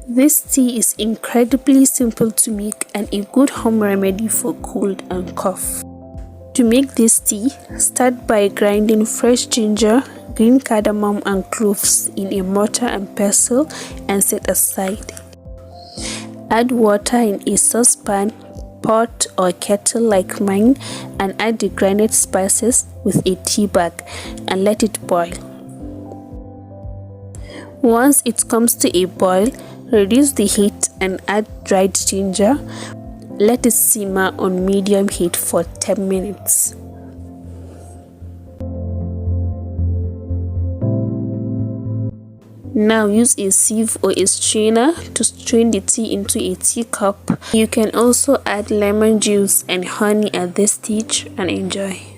This tea is incredibly simple to make and a good home remedy for cold and cough. To make this tea, start by grinding fresh ginger, green cardamom and cloves in a mortar and pestle and set aside. Add water in a saucepan, pot or kettle like mine, and add the grinded spices with a tea bag and let it boil. Once it comes to a boil, reduce the heat and add dried ginger. Let it simmer on medium heat for 10 minutes. Now use a sieve or a strainer to strain the tea into a teacup. You can also add lemon juice and honey at this stage and enjoy.